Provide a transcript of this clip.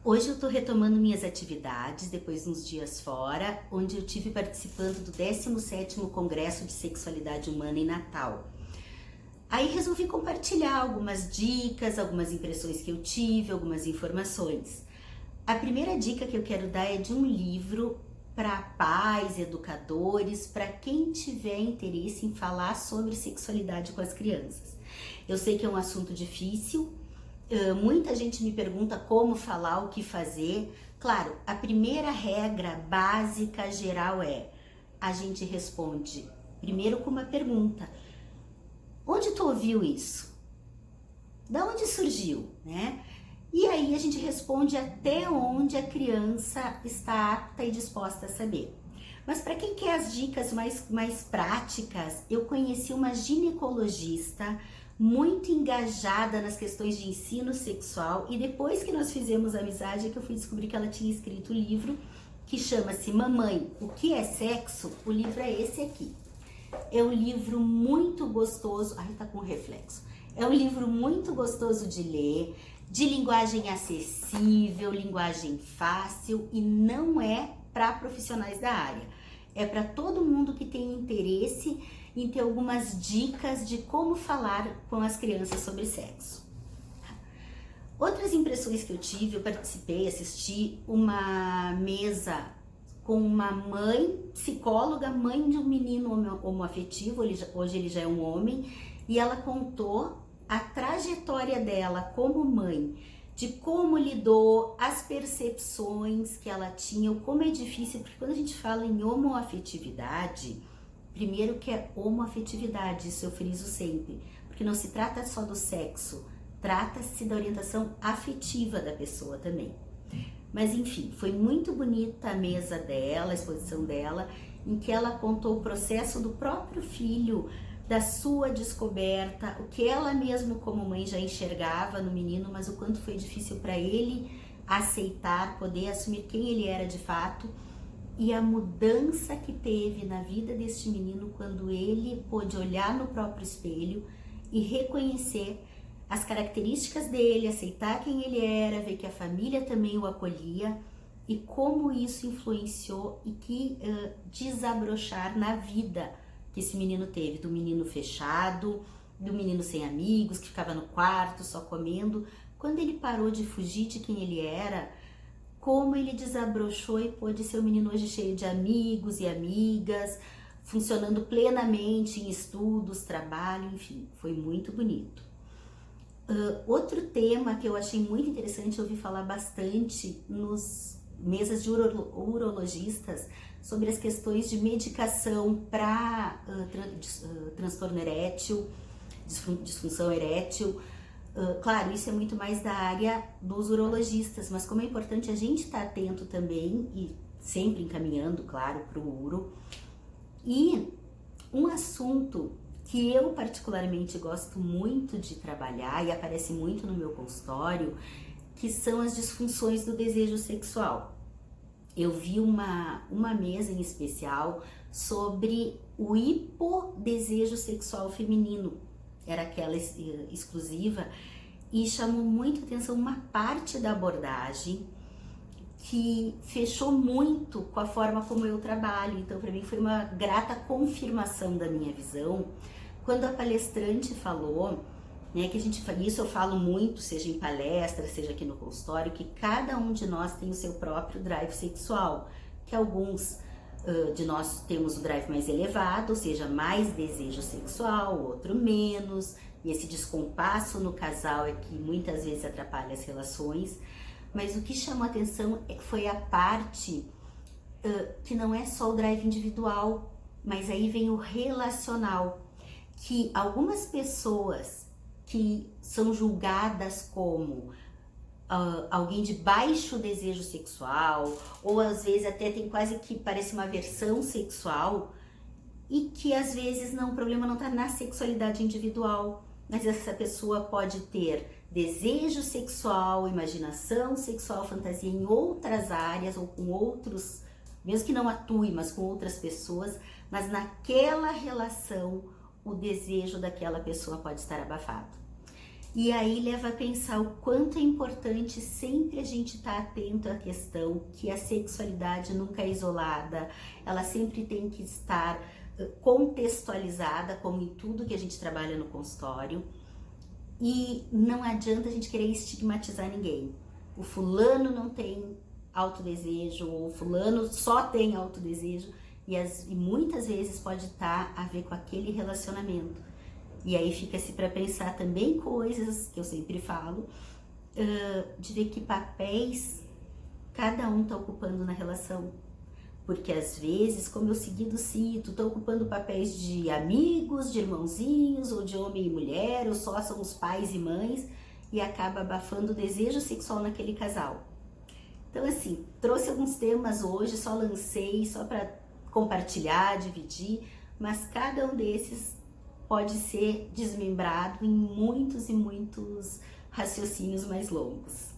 Hoje eu tô retomando minhas atividades, depois de uns dias fora, onde eu tive participando do 17º Congresso de Sexualidade Humana em Natal. Aí resolvi compartilhar algumas dicas, algumas impressões que eu tive, algumas informações. A primeira dica que eu quero dar é de um livro para pais, educadores, para quem tiver interesse em falar sobre sexualidade com as crianças. Eu sei que é um assunto difícil, muita gente me pergunta como falar, o que fazer. Claro, a primeira regra básica geral é: a gente responde primeiro com uma pergunta. Onde tu ouviu isso? Da onde surgiu, né? E aí a gente responde até onde a criança está apta e disposta a saber. Mas para quem quer as dicas mais práticas, eu conheci uma ginecologista muito engajada nas questões de ensino sexual, e depois que nós fizemos amizade é que eu fui descobrir que ela tinha escrito o livro que chama-se Mamãe, o que é sexo? O livro é esse aqui. É um livro muito gostoso, ai tá com reflexo. É um livro muito gostoso de ler, de linguagem acessível, linguagem fácil, e não é para profissionais da área. É para todo mundo que tem interesse em ter algumas dicas de como falar com as crianças sobre sexo. Outras impressões que eu tive, eu participei, assisti uma mesa com uma mãe, psicóloga, mãe de um menino homoafetivo, hoje ele já é um homem, e ela contou a trajetória dela como mãe, de como lidou, as percepções que ela tinha, o como é difícil, porque quando a gente fala em homoafetividade, primeiro que é homoafetividade, isso eu friso sempre, porque não se trata só do sexo, trata-se da orientação afetiva da pessoa também. Mas enfim, foi muito bonita a mesa dela, a exposição dela, em que ela contou o processo do próprio filho, da sua descoberta, o que ela mesma como mãe já enxergava no menino, mas o quanto foi difícil para ele aceitar, poder assumir quem ele era de fato, e a mudança que teve na vida deste menino quando ele pôde olhar no próprio espelho e reconhecer as características dele, aceitar quem ele era, ver que a família também o acolhia, e como isso influenciou e que desabrochar na vida que esse menino teve, do menino fechado, do menino sem amigos, que ficava no quarto só comendo. Quando ele parou de fugir de quem ele era, como ele desabrochou e pôde ser um menino hoje cheio de amigos e amigas, funcionando plenamente em estudos, trabalho, enfim, foi muito bonito. Outro tema que eu achei muito interessante, eu ouvi falar bastante nos mesas de urologistas, sobre as questões de medicação para transtorno erétil, disfunção erétil. Claro, isso é muito mais da área dos urologistas, mas como é importante a gente estar atento também, e sempre encaminhando, claro, para o uro. E um assunto que eu particularmente gosto muito de trabalhar e aparece muito no meu consultório, que são as disfunções do desejo sexual. Eu vi uma mesa em especial sobre o hipodesejo sexual feminino, era aquela exclusiva, e chamou muito atenção uma parte da abordagem que fechou muito com a forma como eu trabalho. Então, para mim foi uma grata confirmação da minha visão quando a palestrante falou, né, que isso eu falo muito, seja em palestra, seja aqui no consultório, que cada um de nós tem o seu próprio drive sexual, que alguns de nós temos o drive mais elevado, ou seja, mais desejo sexual, outro menos, e esse descompasso no casal é que muitas vezes atrapalha as relações. Mas o que chamou a atenção foi a parte que não é só o drive individual, mas aí vem o relacional, que algumas pessoas que são julgadas como alguém de baixo desejo sexual, ou às vezes até tem quase que parece uma aversão sexual, e que às vezes não, o problema não está na sexualidade individual, mas essa pessoa pode ter desejo sexual, imaginação sexual, fantasia em outras áreas ou com outros, mesmo que não atue, mas com outras pessoas, mas naquela relação o desejo daquela pessoa pode estar abafado. E aí leva a pensar o quanto é importante sempre a gente estar atento à questão que a sexualidade nunca é isolada, ela sempre tem que estar contextualizada, como em tudo que a gente trabalha no consultório. E não adianta a gente querer estigmatizar ninguém. O fulano não tem autodesejo, ou o fulano só tem autodesejo, e muitas vezes pode estar a ver com aquele relacionamento. E aí fica-se para pensar também coisas que eu sempre falo, de ver que papéis cada um está ocupando na relação. Porque às vezes, como eu seguido cito, estou ocupando papéis de amigos, de irmãozinhos, ou de homem e mulher, ou só são os pais e mães, e acaba abafando o desejo sexual naquele casal. Então assim, trouxe alguns temas hoje, só lancei, só para compartilhar, dividir, mas cada um desses pode ser desmembrado em muitos e muitos raciocínios mais longos.